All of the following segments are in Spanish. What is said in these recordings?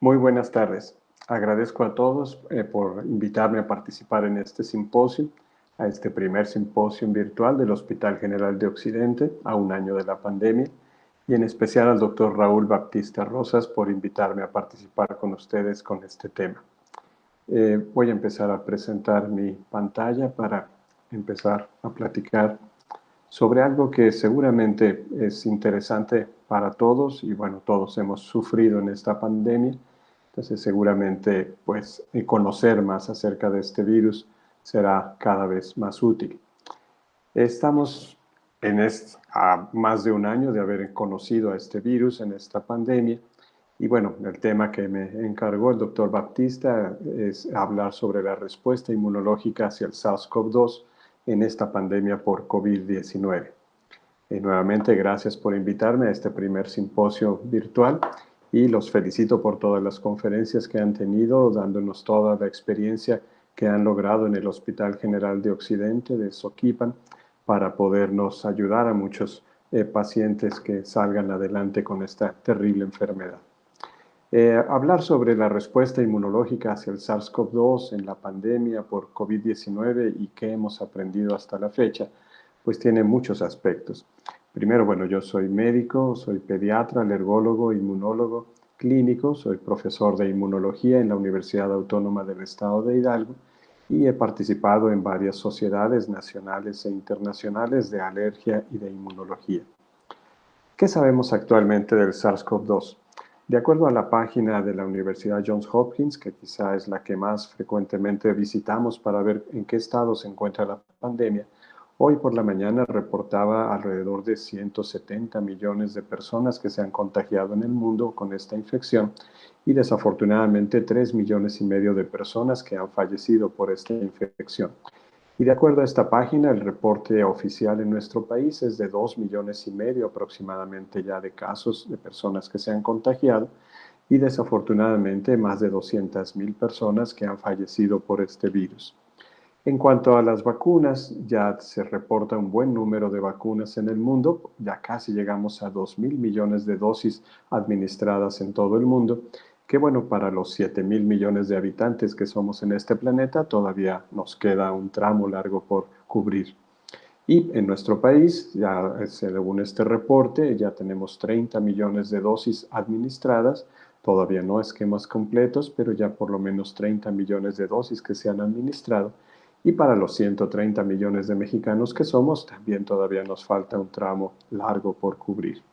Muy buenas tardes. Agradezco a todos por invitarme a participar en este simposio, a este primer simposio virtual del Hospital General de Occidente a un año de la pandemia, y en especial al doctor Raúl Baptista Rosas por invitarme a participar con ustedes con este tema. Voy a empezar a presentar mi pantalla para empezar a platicar sobre algo que seguramente es interesante para todos y bueno, todos hemos sufrido en esta pandemia. Entonces seguramente pues conocer más acerca de este virus será cada vez más útil. Estamos a más de un año de haber conocido a este virus en esta pandemia y bueno, el tema que me encargó el doctor Baptista es hablar sobre la respuesta inmunológica hacia el SARS-CoV-2 en esta pandemia por COVID-19. Nuevamente, gracias por invitarme a este primer simposio virtual y los felicito por todas las conferencias que han tenido, dándonos toda la experiencia que han logrado en el Hospital General de Occidente de Soquipan para podernos ayudar a muchos pacientes que salgan adelante con esta terrible enfermedad. Hablar sobre la respuesta inmunológica hacia el SARS-CoV-2 en la pandemia por COVID-19 y qué hemos aprendido hasta la fecha, pues tiene muchos aspectos. Primero, bueno, yo soy médico, soy pediatra, alergólogo, inmunólogo clínico, soy profesor de inmunología en la Universidad Autónoma del Estado de Hidalgo y he participado en varias sociedades nacionales e internacionales de alergia y de inmunología. ¿Qué sabemos actualmente del SARS-CoV-2? De acuerdo a la página de la Universidad Johns Hopkins, que quizá es la que más frecuentemente visitamos para ver en qué estado se encuentra la pandemia, hoy por la mañana reportaba alrededor de 170 millones de personas que se han contagiado en el mundo con esta infección y desafortunadamente 3,5 millones de personas que han fallecido por esta infección. Y de acuerdo a esta página, el reporte oficial en nuestro país es de 2,5 millones aproximadamente ya de casos de personas que se han contagiado y desafortunadamente más de 200,000 personas que han fallecido por este virus. En cuanto a las vacunas, ya se reporta un buen número de vacunas en el mundo, ya casi llegamos a 2,000 millones de dosis administradas en todo el mundo, que bueno, para los 7,000 millones de habitantes que somos en este planeta, todavía nos queda un tramo largo por cubrir. Y en nuestro país, ya según este reporte, ya tenemos 30 millones de dosis administradas, todavía no esquemas completos, pero ya por lo menos 30 millones de dosis que se han administrado. Y para los 130 millones de mexicanos que somos, también todavía nos falta un tramo largo por cubrir.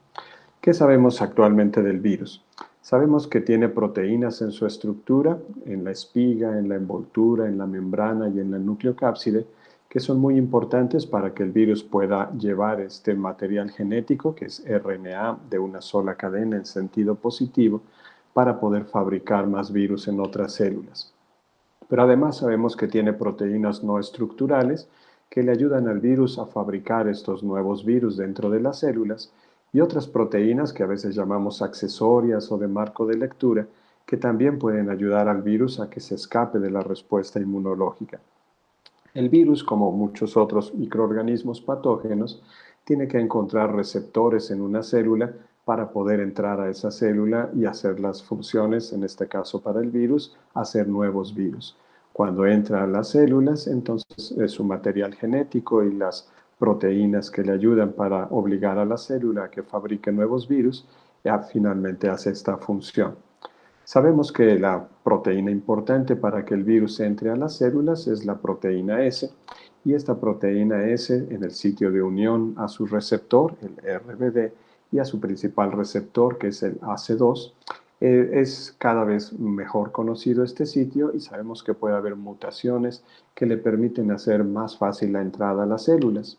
¿Qué sabemos actualmente del virus? Sabemos que tiene proteínas en su estructura, en la espiga, en la envoltura, en la membrana y en la nucleocápside, que son muy importantes para que el virus pueda llevar este material genético, que es RNA de una sola cadena en sentido positivo, para poder fabricar más virus en otras células. Pero además sabemos que tiene proteínas no estructurales que le ayudan al virus a fabricar estos nuevos virus dentro de las células y otras proteínas que a veces llamamos accesorias o de marco de lectura que también pueden ayudar al virus a que se escape de la respuesta inmunológica. El virus, como muchos otros microorganismos patógenos, tiene que encontrar receptores en una célula para poder entrar a esa célula y hacer las funciones, en este caso para el virus, hacer nuevos virus. Cuando entra a las células, entonces su material genético y las proteínas que le ayudan para obligar a la célula a que fabrique nuevos virus, ya finalmente hace esta función. Sabemos que la proteína importante para que el virus entre a las células es la proteína S, y esta proteína S en el sitio de unión a su receptor, el RBD, y a su principal receptor, que es el AC2, es cada vez mejor conocido este sitio y sabemos que puede haber mutaciones que le permiten hacer más fácil la entrada a las células.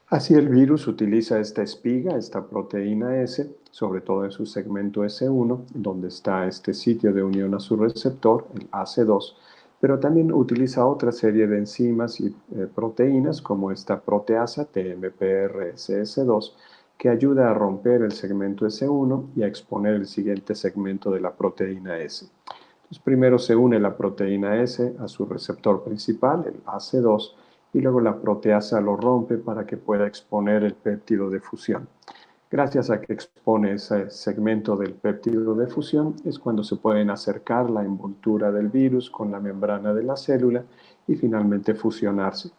Así el virus utiliza esta espiga, esta proteína S, sobre todo en su segmento S1, donde está este sitio de unión a su receptor, el AC2, pero también utiliza otra serie de enzimas y proteínas como esta proteasa TMPRSS2, que ayuda a romper el segmento S1 y a exponer el siguiente segmento de la proteína S. Entonces, primero se une la proteína S a su receptor principal, el AC2, y luego la proteasa lo rompe para que pueda exponer el péptido de fusión. Gracias a que expone ese segmento del péptido de fusión, es cuando se pueden acercar la envoltura del virus con la membrana de la célula y finalmente fusionarse.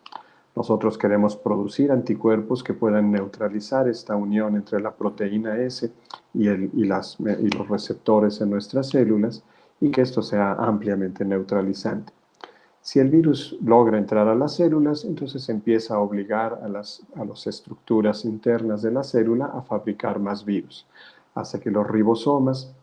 Nosotros queremos producir anticuerpos que puedan neutralizar esta unión entre la proteína S y los receptores en nuestras células y que esto sea ampliamente neutralizante. Si el virus logra entrar a las células, entonces empieza a obligar a las estructuras internas de la célula a fabricar más virus, hace que los ribosomas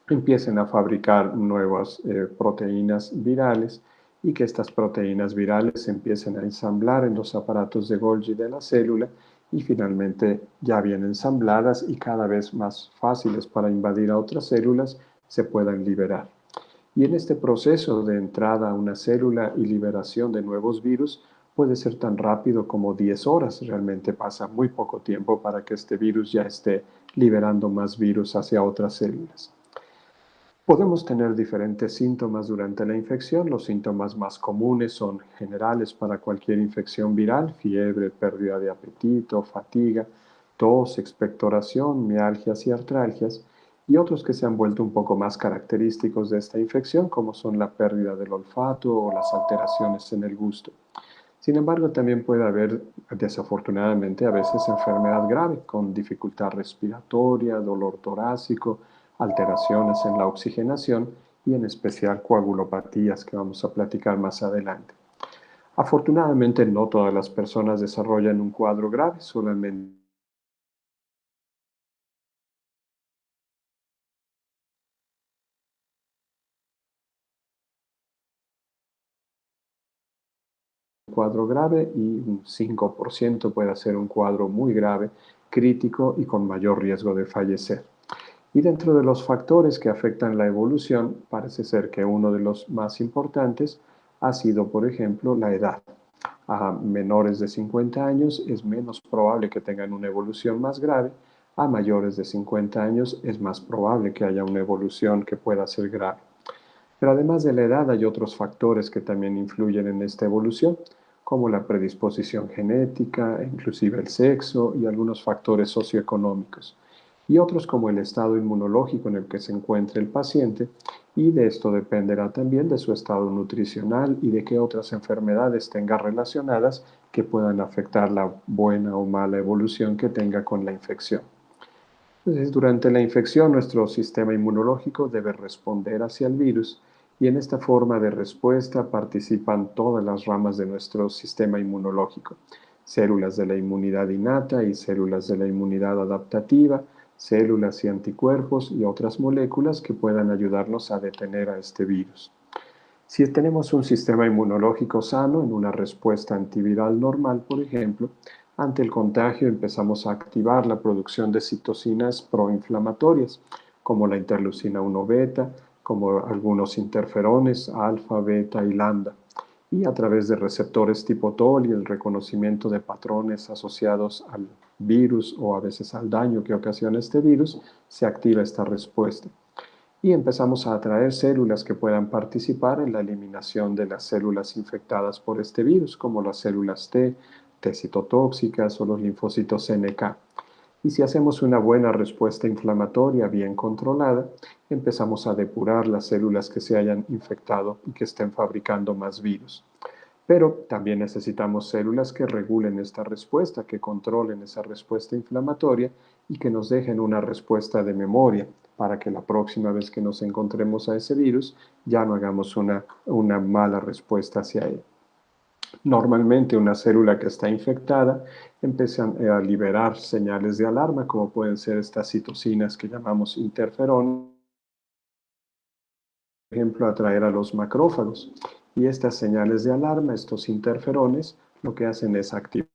empiecen a fabricar nuevas proteínas virales y que estas proteínas virales se empiecen a ensamblar en los aparatos de Golgi de la célula y finalmente ya bien ensambladas y cada vez más fáciles para invadir a otras células se puedan liberar. Y en este proceso de entrada a una célula y liberación de nuevos virus puede ser tan rápido como 10 horas. Realmente pasa muy poco tiempo para que este virus ya esté liberando más virus hacia otras células. Podemos tener diferentes síntomas durante la infección. Los síntomas más comunes son generales para cualquier infección viral: fiebre, pérdida de apetito, fatiga, tos, expectoración, mialgias y artralgias, y otros que se han vuelto un poco más característicos de esta infección, como son la pérdida del olfato o las alteraciones en el gusto. Sin embargo, también puede haber, desafortunadamente, a veces enfermedad grave, con dificultad respiratoria, dolor torácico, alteraciones en la oxigenación y en especial coagulopatías, que vamos a platicar más adelante. Afortunadamente, no todas las personas desarrollan un cuadro grave, solamente un cuadro grave y un 5% puede ser un cuadro muy grave, crítico y con mayor riesgo de fallecer. Y dentro de los factores que afectan la evolución, parece ser que uno de los más importantes ha sido, por ejemplo, la edad. A menores de 50 años es menos probable que tengan una evolución más grave, a mayores de 50 años es más probable que haya una evolución que pueda ser grave. Pero además de la edad hay otros factores que también influyen en esta evolución, como la predisposición genética, inclusive el sexo y algunos factores socioeconómicos, y otros como el estado inmunológico en el que se encuentre el paciente, y de esto dependerá también de su estado nutricional y de qué otras enfermedades tenga relacionadas que puedan afectar la buena o mala evolución que tenga con la infección. Entonces, durante la infección, nuestro sistema inmunológico debe responder hacia el virus y en esta forma de respuesta participan todas las ramas de nuestro sistema inmunológico: células de la inmunidad innata y células de la inmunidad adaptativa, células y anticuerpos y otras moléculas que puedan ayudarnos a detener a este virus. Si tenemos un sistema inmunológico sano, en una respuesta antiviral normal, por ejemplo, ante el contagio empezamos a activar la producción de citocinas proinflamatorias, como la interleucina 1 beta, como algunos interferones, alfa, beta y lambda. Y a través de receptores tipo TOL y el reconocimiento de patrones asociados al virus o a veces al daño que ocasiona este virus, se activa esta respuesta y empezamos a atraer células que puedan participar en la eliminación de las células infectadas por este virus, como las células T citotóxicas o los linfocitos NK. Y si hacemos una buena respuesta inflamatoria bien controlada, empezamos a depurar las células que se hayan infectado y que estén fabricando más virus. Pero también necesitamos células que regulen esta respuesta, que controlen esa respuesta inflamatoria y que nos dejen una respuesta de memoria para que la próxima vez que nos encontremos a ese virus ya no hagamos una mala respuesta hacia él. Normalmente una célula que está infectada empieza a liberar señales de alarma, como pueden ser estas citocinas que llamamos interferón, por ejemplo, atraer a los macrófagos. Y estas señales de alarma, estos interferones, lo que hacen es activar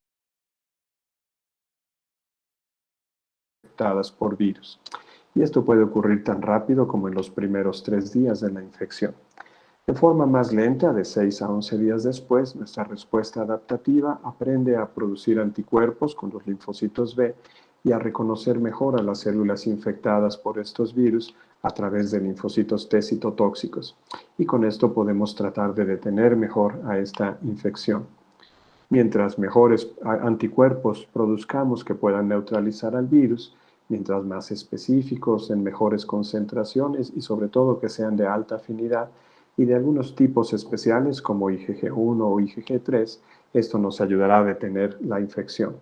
infectadas por virus. Y esto puede ocurrir tan rápido como en los primeros 3 días de la infección. De forma más lenta, de 6 a 11 días después, nuestra respuesta adaptativa aprende a producir anticuerpos con los linfocitos B y a reconocer mejor a las células infectadas por estos virus a través de linfocitos T citotóxicos. Y con esto podemos tratar de detener mejor a esta infección. Mientras mejores anticuerpos produzcamos que puedan neutralizar al virus mientras más específicos, en mejores concentraciones y sobre todo que sean de alta afinidad y de algunos tipos especiales como IgG1 o IgG3, esto nos ayudará a detener la infección.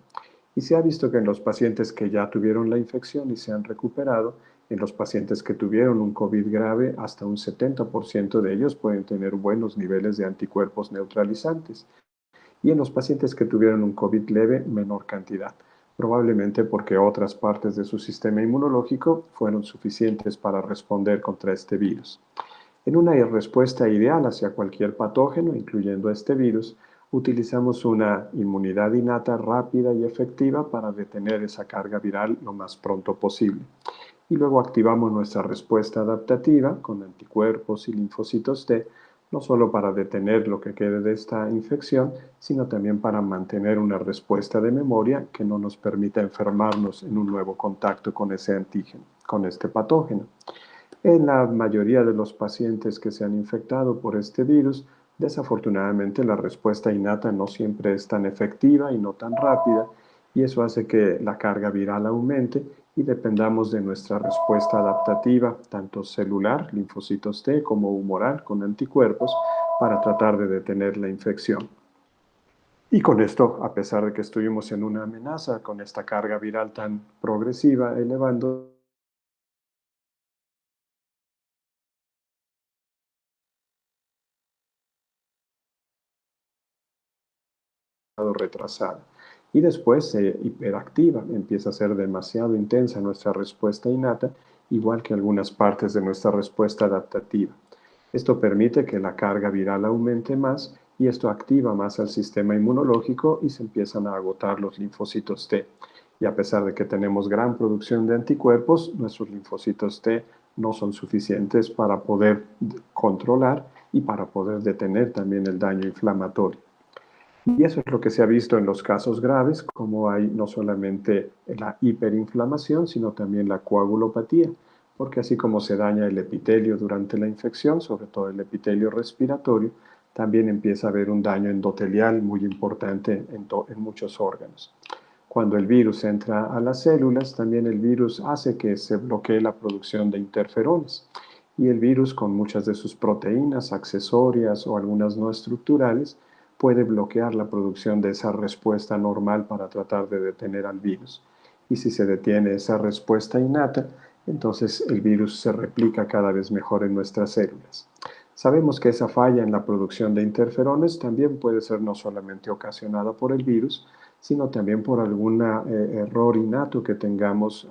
Y se ha visto que en los pacientes que ya tuvieron la infección y se han recuperado, en los pacientes que tuvieron un COVID grave, hasta un 70% de ellos pueden tener buenos niveles de anticuerpos neutralizantes. Y en los pacientes que tuvieron un COVID leve, menor cantidad, probablemente porque otras partes de su sistema inmunológico fueron suficientes para responder contra este virus. En una respuesta ideal hacia cualquier patógeno, incluyendo este virus, utilizamos una inmunidad innata rápida y efectiva para detener esa carga viral lo más pronto posible. Y luego activamos nuestra respuesta adaptativa con anticuerpos y linfocitos T, no solo para detener lo que quede de esta infección, sino también para mantener una respuesta de memoria que no nos permita enfermarnos en un nuevo contacto con ese antígeno, con este patógeno. En la mayoría de los pacientes que se han infectado por este virus, desafortunadamente la respuesta innata no siempre es tan efectiva y no tan rápida, y eso hace que la carga viral aumente y dependamos de nuestra respuesta adaptativa, tanto celular, linfocitos T, como humoral, con anticuerpos, para tratar de detener la infección. Y con esto, a pesar de que estuvimos en una amenaza con esta carga viral tan progresiva, elevando retrasada. Y después se hiperactiva, empieza a ser demasiado intensa nuestra respuesta innata, igual que algunas partes de nuestra respuesta adaptativa. Esto permite que la carga viral aumente más y esto activa más al sistema inmunológico y se empiezan a agotar los linfocitos T. Y a pesar de que tenemos gran producción de anticuerpos, nuestros linfocitos T no son suficientes para poder controlar y para poder detener también el daño inflamatorio. Y eso es lo que se ha visto en los casos graves, como hay no solamente la hiperinflamación, sino también la coagulopatía, porque así como se daña el epitelio durante la infección, sobre todo el epitelio respiratorio, también empieza a haber un daño endotelial muy importante en muchos órganos. Cuando el virus entra a las células, también el virus hace que se bloquee la producción de interferones. Y el virus, con muchas de sus proteínas accesorias o algunas no estructurales, puede bloquear la producción de esa respuesta normal para tratar de detener al virus. Y si se detiene esa respuesta innata, entonces el virus se replica cada vez mejor en nuestras células. Sabemos que esa falla en la producción de interferones también puede ser no solamente ocasionada por el virus, sino también por algún error innato que tengamos,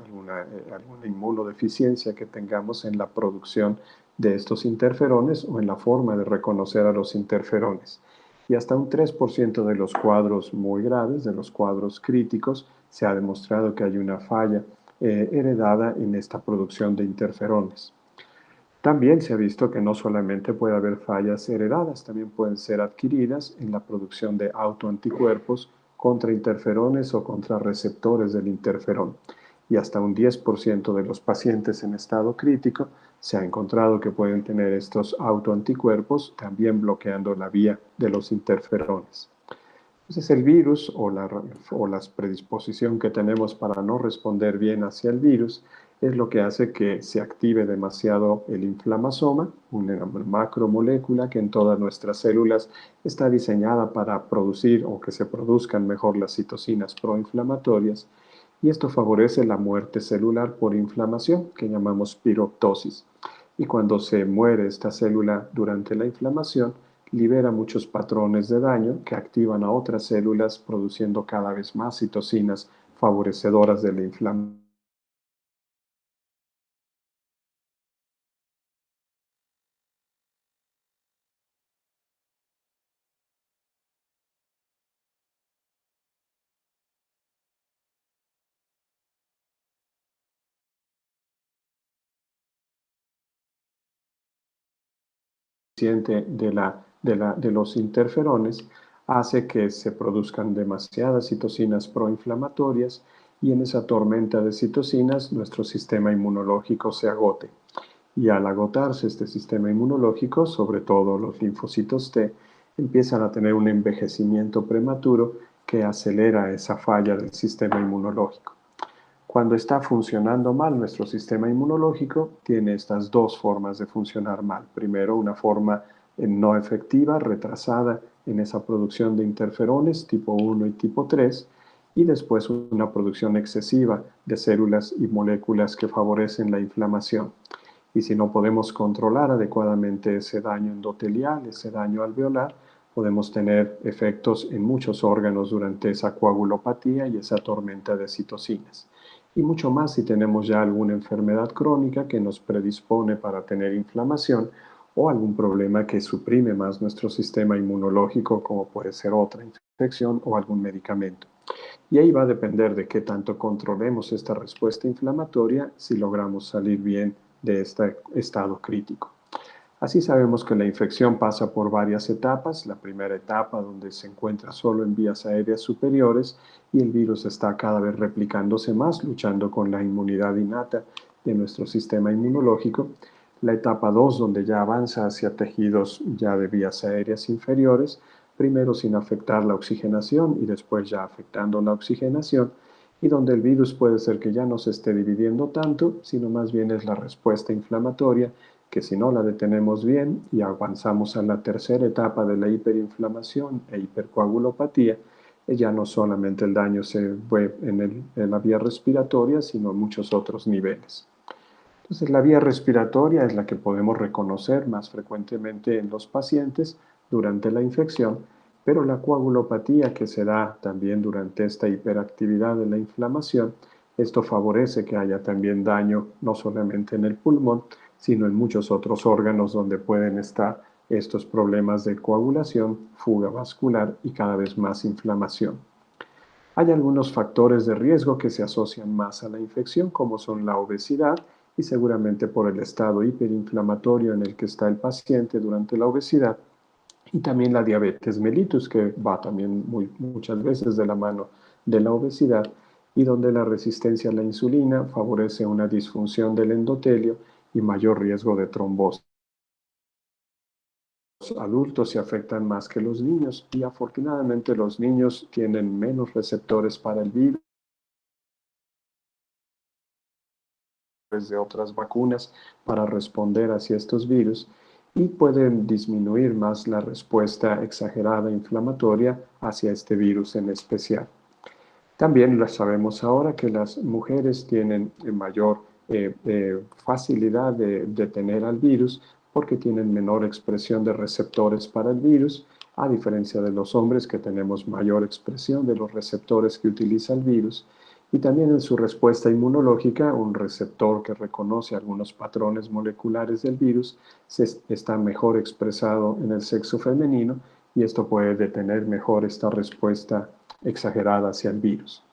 alguna inmunodeficiencia que tengamos en la producción de estos interferones o en la forma de reconocer a los interferones. Y hasta un 3% de los cuadros muy graves, de los cuadros críticos, se ha demostrado que hay una falla heredada en esta producción de interferones. También se ha visto que no solamente puede haber fallas heredadas, también pueden ser adquiridas en la producción de autoanticuerpos contra interferones o contra receptores del interferón. Y hasta un 10% de los pacientes en estado crítico se ha encontrado que pueden tener estos autoanticuerpos también bloqueando la vía de los interferones. Entonces el virus o la predisposición que tenemos para no responder bien hacia el virus es lo que hace que se active demasiado el inflamasoma, una macromolécula que en todas nuestras células está diseñada para producir o que se produzcan mejor las citocinas proinflamatorias, y esto favorece la muerte celular por inflamación, que llamamos piroptosis. Y cuando se muere esta célula durante la inflamación, libera muchos patrones de daño que activan a otras células produciendo cada vez más citocinas favorecedoras de la inflamación. De los interferones hace que se produzcan demasiadas citocinas proinflamatorias y en esa tormenta de citocinas nuestro sistema inmunológico se agote. Y al agotarse este sistema inmunológico, sobre todo los linfocitos T, empiezan a tener un envejecimiento prematuro que acelera esa falla del sistema inmunológico. Cuando está funcionando mal nuestro sistema inmunológico, tiene estas dos formas de funcionar mal. Primero, una forma no efectiva, retrasada en esa producción de interferones tipo 1 y tipo 3, y después una producción excesiva de células y moléculas que favorecen la inflamación. Y si no podemos controlar adecuadamente ese daño endotelial, ese daño alveolar, podemos tener efectos en muchos órganos durante esa coagulopatía y esa tormenta de citocinas. Y mucho más si tenemos ya alguna enfermedad crónica que nos predispone para tener inflamación o algún problema que suprime más nuestro sistema inmunológico, como puede ser otra infección o algún medicamento. Y ahí va a depender de qué tanto controlemos esta respuesta inflamatoria si logramos salir bien de este estado crítico. Así sabemos que la infección pasa por varias etapas. La primera etapa, donde se encuentra solo en vías aéreas superiores y el virus está cada vez replicándose más, luchando con la inmunidad innata de nuestro sistema inmunológico. La etapa 2, donde ya avanza hacia tejidos ya de vías aéreas inferiores, primero sin afectar la oxigenación y después ya afectando la oxigenación, y donde el virus puede ser que ya no se esté dividiendo tanto, sino más bien es la respuesta inflamatoria, que si no la detenemos bien y avanzamos a la tercera etapa de la hiperinflamación e hipercoagulopatía, ya no solamente el daño se ve en la vía respiratoria, sino en muchos otros niveles. Entonces, la vía respiratoria es la que podemos reconocer más frecuentemente en los pacientes durante la infección, pero la coagulopatía, que se da también durante esta hiperactividad de la inflamación, esto favorece que haya también daño no solamente en el pulmón, sino en muchos otros órganos donde pueden estar estos problemas de coagulación, fuga vascular y cada vez más inflamación. Hay algunos factores de riesgo que se asocian más a la infección, como son la obesidad, y seguramente por el estado hiperinflamatorio en el que está el paciente durante la obesidad, y también la diabetes mellitus, que va también muchas veces de la mano de la obesidad, y donde la resistencia a la insulina favorece una disfunción del endotelio y mayor riesgo de trombosis. Los adultos se afectan más que los niños, y afortunadamente los niños tienen menos receptores para el virus de otras vacunas para responder hacia estos virus, y pueden disminuir más la respuesta exagerada inflamatoria hacia este virus en especial. También lo sabemos ahora que las mujeres tienen mayor facilidad de detener al virus porque tienen menor expresión de receptores para el virus, a diferencia de los hombres, que tenemos mayor expresión de los receptores que utiliza el virus. Y también en su respuesta inmunológica, un receptor que reconoce algunos patrones moleculares del virus está mejor expresado en el sexo femenino, y esto puede detener mejor esta respuesta exagerada hacia el virus.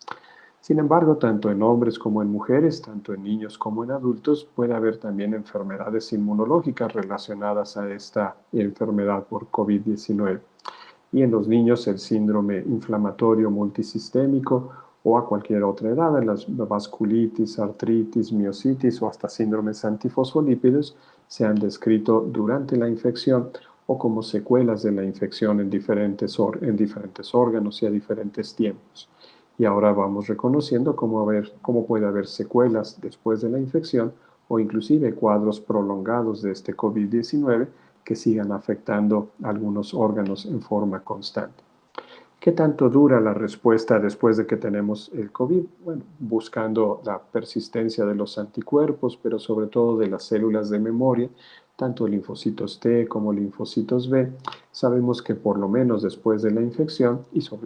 Sin embargo, tanto en hombres como en mujeres, tanto en niños como en adultos, puede haber también enfermedades inmunológicas relacionadas a esta enfermedad por COVID-19. Y en los niños el síndrome inflamatorio multisistémico, o a cualquier otra edad, en las vasculitis, artritis, miositis o hasta síndromes antifosfolípidos se han descrito durante la infección o como secuelas de la infección en diferentes órganos y a diferentes tiempos. Y ahora vamos reconociendo cómo puede haber secuelas después de la infección o inclusive cuadros prolongados de este COVID-19 que sigan afectando algunos órganos en forma constante. ¿Qué tanto dura la respuesta después de que tenemos el COVID? Bueno, buscando la persistencia de los anticuerpos, pero sobre todo de las células de memoria, tanto linfocitos T como linfocitos B, sabemos que por lo menos después de la infección,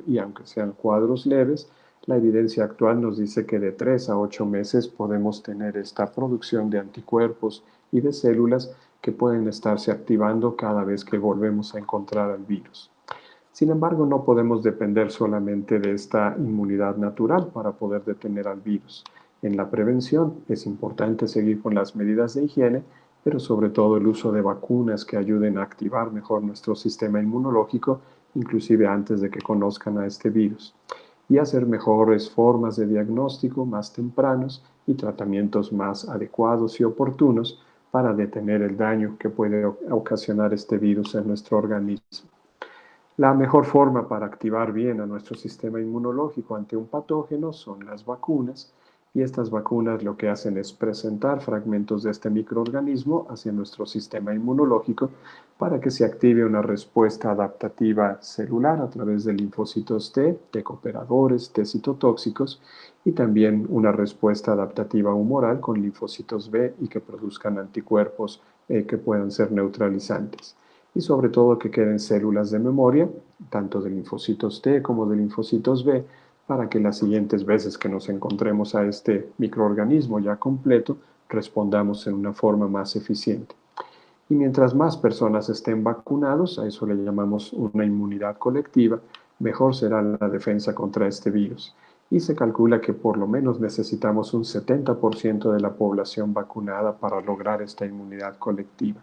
y aunque sean cuadros leves, la evidencia actual nos dice que de 3 a 8 meses podemos tener esta producción de anticuerpos y de células que pueden estarse activando cada vez que volvemos a encontrar al virus. Sin embargo, no podemos depender solamente de esta inmunidad natural para poder detener al virus. En la prevención es importante seguir con las medidas de higiene, pero sobre todo el uso de vacunas que ayuden a activar mejor nuestro sistema inmunológico, inclusive antes de que conozcan a este virus, y hacer mejores formas de diagnóstico más tempranos y tratamientos más adecuados y oportunos para detener el daño que puede ocasionar este virus en nuestro organismo. La mejor forma para activar bien a nuestro sistema inmunológico ante un patógeno son las vacunas, y estas vacunas lo que hacen es presentar fragmentos de este microorganismo hacia nuestro sistema inmunológico para que se active una respuesta adaptativa celular a través de linfocitos T, T cooperadores, T citotóxicos, y también una respuesta adaptativa humoral con linfocitos B y que produzcan anticuerpos que puedan ser neutralizantes. Y sobre todo que queden células de memoria, tanto de linfocitos T como de linfocitos B, para que las siguientes veces que nos encontremos a este microorganismo ya completo, respondamos en una forma más eficiente. Y mientras más personas estén vacunados, a eso le llamamos una inmunidad colectiva, mejor será la defensa contra este virus. Y se calcula que por lo menos necesitamos un 70% de la población vacunada para lograr esta inmunidad colectiva.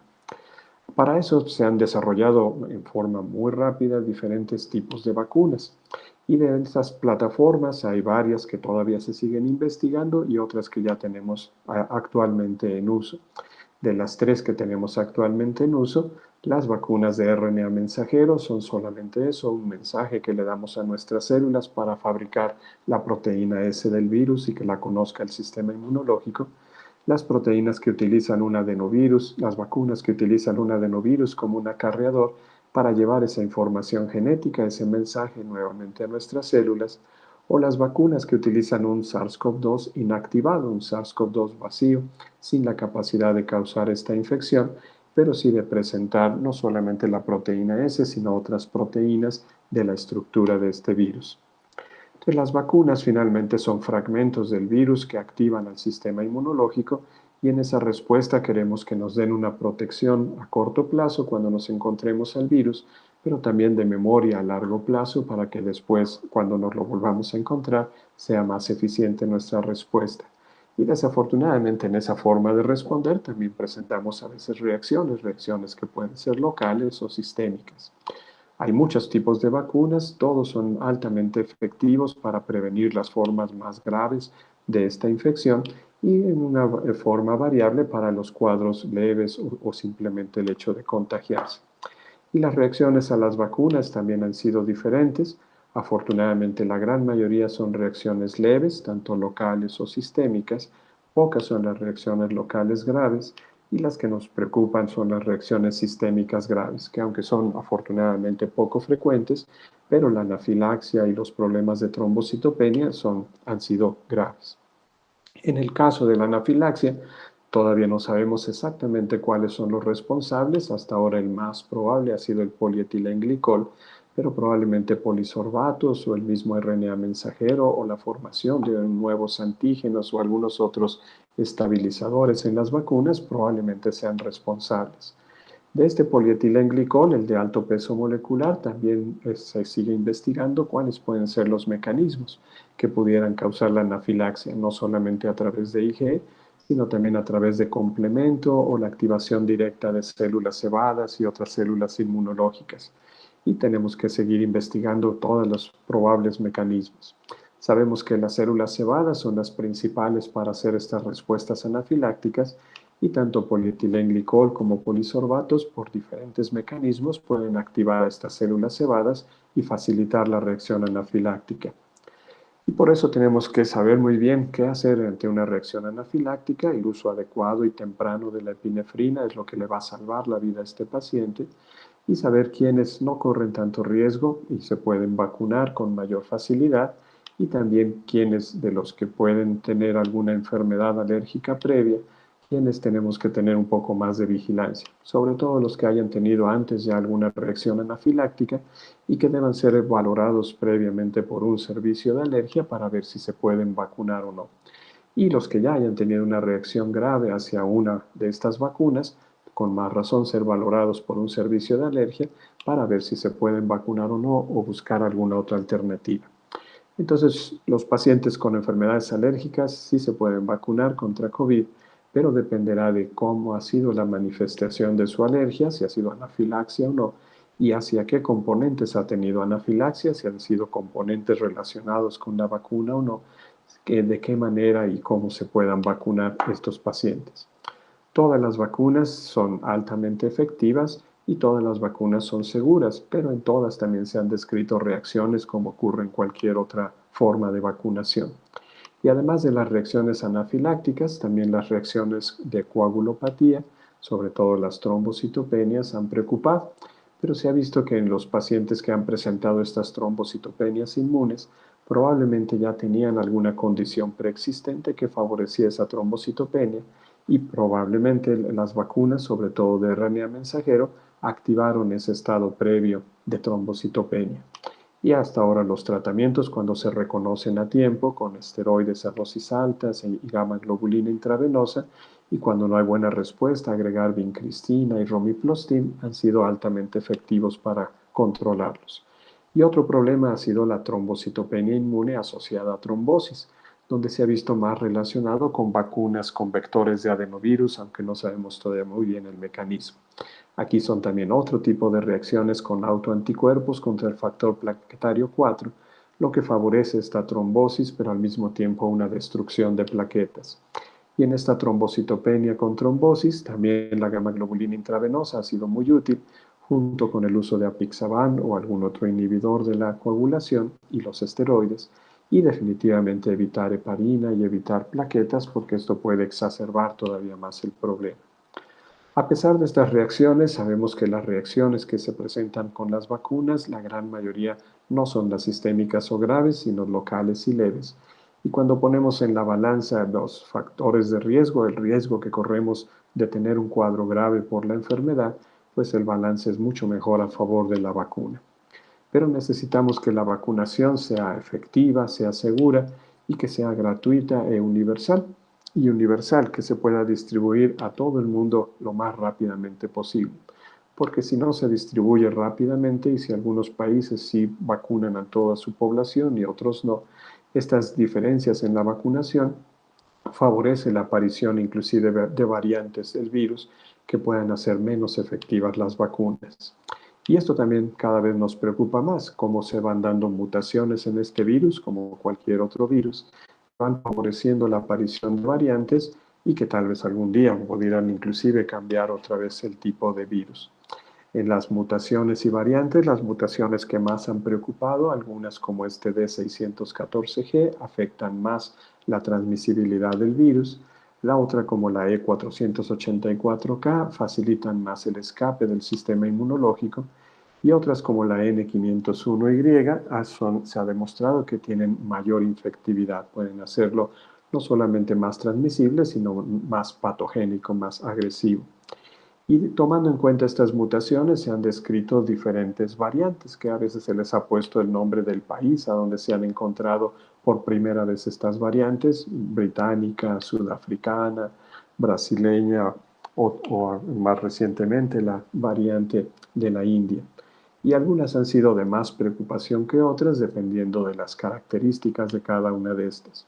Para eso se han desarrollado en forma muy rápida diferentes tipos de vacunas. Y de estas plataformas hay varias que todavía se siguen investigando y otras que ya tenemos actualmente en uso. De las tres que tenemos actualmente en uso, las vacunas de RNA mensajero son solamente eso, un mensaje que le damos a nuestras células para fabricar la proteína S del virus y que la conozca el sistema inmunológico. Las proteínas que utilizan un adenovirus, las vacunas que utilizan un adenovirus como un acarreador para llevar esa información genética, ese mensaje nuevamente a nuestras células, o las vacunas que utilizan un SARS-CoV-2 inactivado, un SARS-CoV-2 vacío, sin la capacidad de causar esta infección, pero sí de presentar no solamente la proteína S, sino otras proteínas de la estructura de este virus. Entonces, las vacunas finalmente son fragmentos del virus que activan al sistema inmunológico y en esa respuesta queremos que nos den una protección a corto plazo cuando nos encontremos al virus, pero también de memoria a largo plazo para que después, cuando nos lo volvamos a encontrar, sea más eficiente nuestra respuesta. Y desafortunadamente en esa forma de responder también presentamos a veces reacciones que pueden ser locales o sistémicas. Hay muchos tipos de vacunas, todos son altamente efectivos para prevenir las formas más graves de esta infección y en una forma variable para los cuadros leves o simplemente el hecho de contagiarse. Y las reacciones a las vacunas también han sido diferentes. Afortunadamente, la gran mayoría son reacciones leves, tanto locales o sistémicas. Pocas son las reacciones locales graves y las que nos preocupan son las reacciones sistémicas graves, que aunque son afortunadamente poco frecuentes, pero la anafilaxia y los problemas de trombocitopenia han sido graves. En el caso de la anafilaxia, todavía no sabemos exactamente cuáles son los responsables. Hasta ahora el más probable ha sido el polietilenglicol, pero probablemente polisorbatos o el mismo RNA mensajero o la formación de nuevos antígenos o algunos otros estabilizadores en las vacunas probablemente sean responsables. De este polietilenglicol, el de alto peso molecular, también se sigue investigando cuáles pueden ser los mecanismos que pudieran causar la anafilaxia, no solamente a través de IgE, sino también a través de complemento o la activación directa de células cebadas y otras células inmunológicas. Y tenemos que seguir investigando todos los probables mecanismos. Sabemos que las células cebadas son las principales para hacer estas respuestas anafilácticas y tanto polietilenglicol como polisorbatos por diferentes mecanismos pueden activar a estas células cebadas y facilitar la reacción anafiláctica. Y por eso tenemos que saber muy bien qué hacer ante una reacción anafiláctica. El uso adecuado y temprano de la epinefrina es lo que le va a salvar la vida a este paciente y saber quiénes no corren tanto riesgo y se pueden vacunar con mayor facilidad y también quiénes de los que pueden tener alguna enfermedad alérgica previa, quienes tenemos que tener un poco más de vigilancia, sobre todo los que hayan tenido antes ya alguna reacción anafiláctica y que deban ser valorados previamente por un servicio de alergia para ver si se pueden vacunar o no. Y los que ya hayan tenido una reacción grave hacia una de estas vacunas, con más razón ser valorados por un servicio de alergia para ver si se pueden vacunar o no o buscar alguna otra alternativa. Entonces, los pacientes con enfermedades alérgicas sí se pueden vacunar contra COVID, pero dependerá de cómo ha sido la manifestación de su alergia, si ha sido anafilaxia o no, y hacia qué componentes ha tenido anafilaxia, si han sido componentes relacionados con la vacuna o no, de qué manera y cómo se puedan vacunar estos pacientes. Todas las vacunas son altamente efectivas y todas las vacunas son seguras, pero en todas también se han descrito reacciones como ocurre en cualquier otra forma de vacunación. Y además de las reacciones anafilácticas, también las reacciones de coagulopatía, sobre todo las trombocitopenias, han preocupado. Pero se ha visto que en los pacientes que han presentado estas trombocitopenias inmunes, probablemente ya tenían alguna condición preexistente que favorecía esa trombocitopenia y probablemente las vacunas, sobre todo de RNA mensajero, activaron ese estado previo de trombocitopenia. Y hasta ahora los tratamientos, cuando se reconocen a tiempo con esteroides a dosis altas y gamma globulina intravenosa, y cuando no hay buena respuesta, agregar vincristina y romiflostin han sido altamente efectivos para controlarlos. Y otro problema ha sido la trombocitopenia inmune asociada a trombosis, donde se ha visto más relacionado con vacunas con vectores de adenovirus, aunque no sabemos todavía muy bien el mecanismo. Aquí son también otro tipo de reacciones con autoanticuerpos contra el factor plaquetario 4, lo que favorece esta trombosis, pero al mismo tiempo una destrucción de plaquetas. Y en esta trombocitopenia con trombosis, también la gamma globulina intravenosa ha sido muy útil, junto con el uso de apixaban o algún otro inhibidor de la coagulación y los esteroides, y definitivamente evitar heparina y evitar plaquetas, porque esto puede exacerbar todavía más el problema. A pesar de estas reacciones, sabemos que las reacciones que se presentan con las vacunas, la gran mayoría no son las sistémicas o graves, sino locales y leves. Y cuando ponemos en la balanza los factores de riesgo, el riesgo que corremos de tener un cuadro grave por la enfermedad, pues el balance es mucho mejor a favor de la vacuna. Pero necesitamos que la vacunación sea efectiva, sea segura y que sea gratuita e universal. Y universal, que se pueda distribuir a todo el mundo lo más rápidamente posible. Porque si no se distribuye rápidamente y si algunos países sí vacunan a toda su población y otros no, estas diferencias en la vacunación favorece la aparición inclusive de variantes del virus que puedan hacer menos efectivas las vacunas. Y esto también cada vez nos preocupa más, cómo se van dando mutaciones en este virus, como cualquier otro virus, van favoreciendo la aparición de variantes y que tal vez algún día pudieran inclusive cambiar otra vez el tipo de virus. En las mutaciones y variantes, las mutaciones que más han preocupado, algunas como este D614G, afectan más la transmisibilidad del virus. La otra, como la E484K, facilitan más el escape del sistema inmunológico. Y otras, como la N501Y, se ha demostrado que tienen mayor infectividad. Pueden hacerlo no solamente más transmisible, sino más patogénico, más agresivo. Y tomando en cuenta estas mutaciones, se han descrito diferentes variantes que a veces se les ha puesto el nombre del país a donde se han encontrado por primera vez estas variantes, británica, sudafricana, brasileña o más recientemente la variante de la India. Y algunas han sido de más preocupación que otras dependiendo de las características de cada una de estas.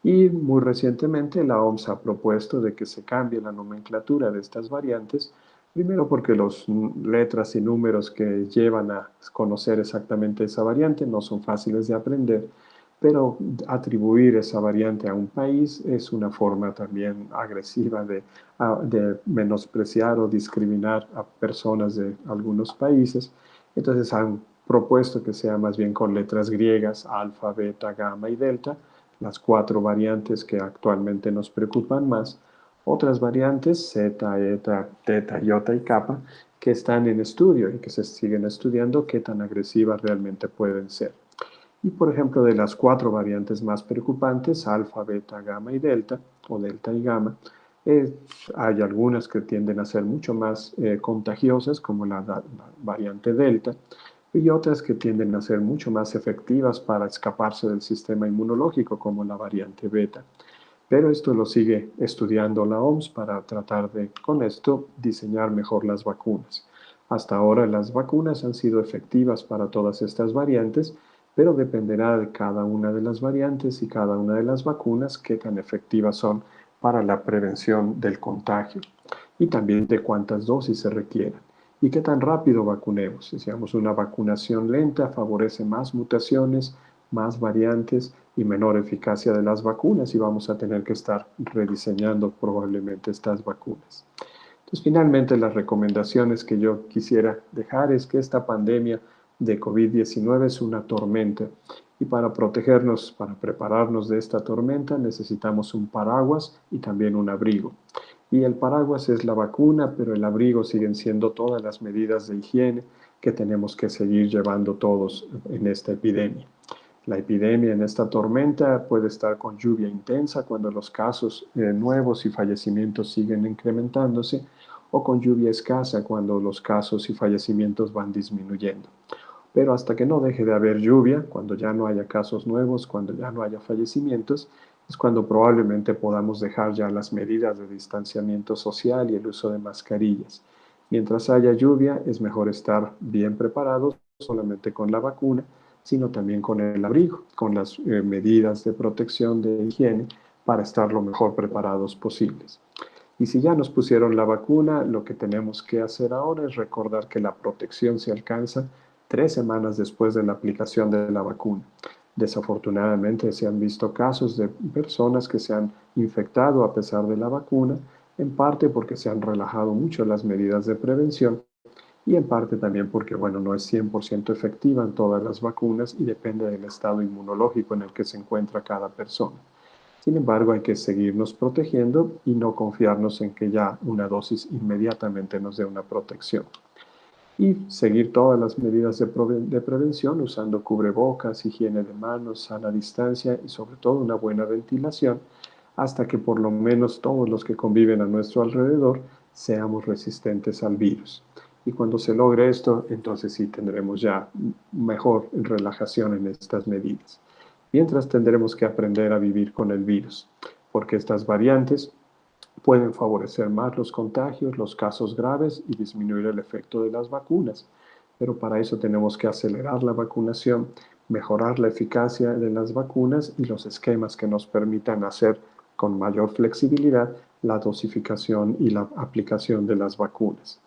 Y muy recientemente la OMS ha propuesto de que se cambie la nomenclatura de estas variantes, primero porque las letras y números que llevan a conocer exactamente esa variante no son fáciles de aprender, pero atribuir esa variante a un país es una forma también agresiva de menospreciar o discriminar a personas de algunos países. Entonces han propuesto que sea más bien con letras griegas, alfa, beta, gamma y delta, las 4 variantes que actualmente nos preocupan más, otras variantes, zeta, eta, teta, iota y kappa, que están en estudio y que se siguen estudiando qué tan agresivas realmente pueden ser. Y por ejemplo, de las 4 variantes más preocupantes, alfa, beta, gamma y delta, o delta y gamma, hay algunas que tienden a ser mucho más contagiosas, como la variante delta, y otras que tienden a ser mucho más efectivas para escaparse del sistema inmunológico, como la variante beta. Pero esto lo sigue estudiando la OMS para tratar de, con esto, diseñar mejor las vacunas. Hasta ahora las vacunas han sido efectivas para todas estas variantes, pero dependerá de cada una de las variantes y cada una de las vacunas qué tan efectivas son para la prevención del contagio y también de cuántas dosis se requieran y qué tan rápido vacunemos. Si hacemos una vacunación lenta, favorece más mutaciones, más variantes y menor eficacia de las vacunas y vamos a tener que estar rediseñando probablemente estas vacunas. Entonces, finalmente, las recomendaciones que yo quisiera dejar es que esta pandemia de COVID-19 es una tormenta Y para protegernos, para prepararnos de esta tormenta, necesitamos un paraguas y también un abrigo. Y el paraguas es la vacuna, pero el abrigo siguen siendo todas las medidas de higiene que tenemos que seguir llevando todos en esta epidemia. La epidemia en esta tormenta puede estar con lluvia intensa cuando los casos nuevos y fallecimientos siguen incrementándose, o con lluvia escasa cuando los casos y fallecimientos van disminuyendo. Pero hasta que no deje de haber lluvia, cuando ya no haya casos nuevos, cuando ya no haya fallecimientos, es cuando probablemente podamos dejar ya las medidas de distanciamiento social y el uso de mascarillas. Mientras haya lluvia, es mejor estar bien preparados, no solamente con la vacuna, sino también con el abrigo, con las medidas de protección de higiene para estar lo mejor preparados posibles. Y si ya nos pusieron la vacuna, lo que tenemos que hacer ahora es recordar que la protección se alcanza 3 semanas después de la aplicación de la vacuna. Desafortunadamente se han visto casos de personas que se han infectado a pesar de la vacuna, en parte porque se han relajado mucho las medidas de prevención y en parte también porque, bueno, no es 100% efectiva en todas las vacunas y depende del estado inmunológico en el que se encuentra cada persona. Sin embargo, hay que seguirnos protegiendo y no confiarnos en que ya una dosis inmediatamente nos dé una protección. Y seguir todas las medidas de prevención usando cubrebocas, higiene de manos, sana distancia y sobre todo una buena ventilación hasta que por lo menos todos los que conviven a nuestro alrededor seamos resistentes al virus. Y cuando se logre esto, entonces sí tendremos ya mejor relajación en estas medidas. Mientras tendremos que aprender a vivir con el virus, porque estas variantes pueden favorecer más los contagios, los casos graves y disminuir el efecto de las vacunas. Pero para eso tenemos que acelerar la vacunación, mejorar la eficacia de las vacunas y los esquemas que nos permitan hacer con mayor flexibilidad la dosificación y la aplicación de las vacunas.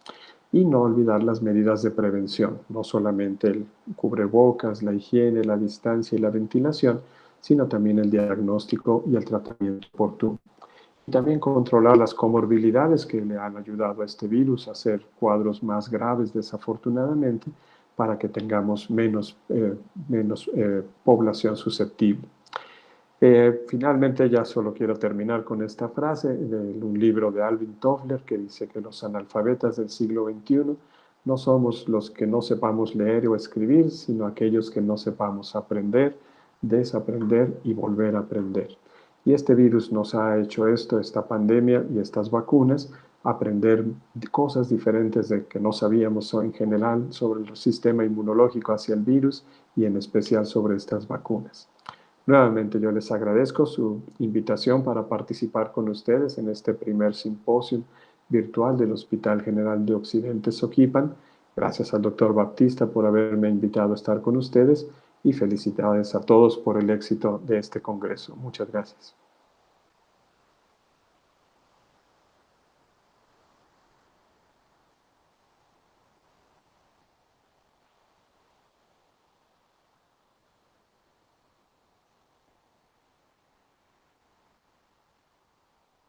Y no olvidar las medidas de prevención, no solamente el cubrebocas, la higiene, la distancia y la ventilación, sino también el diagnóstico y el tratamiento oportuno. Y también controlar las comorbilidades que le han ayudado a este virus a hacer cuadros más graves, desafortunadamente, para que tengamos menos población susceptible. Finalmente, ya solo quiero terminar con esta frase de un libro de Alvin Toffler que dice que los analfabetas del siglo XXI no somos los que no sepamos leer o escribir, sino aquellos que no sepamos aprender, desaprender y volver a aprender. Y este virus nos ha hecho esto, esta pandemia y estas vacunas, aprender cosas diferentes de que no sabíamos en general sobre el sistema inmunológico hacia el virus y en especial sobre estas vacunas. Nuevamente yo les agradezco su invitación para participar con ustedes en este primer simposio virtual del Hospital General de Occidente Soquipan. Gracias al doctor Baptista por haberme invitado a estar con ustedes y felicidades a todos por el éxito de este congreso. Muchas gracias.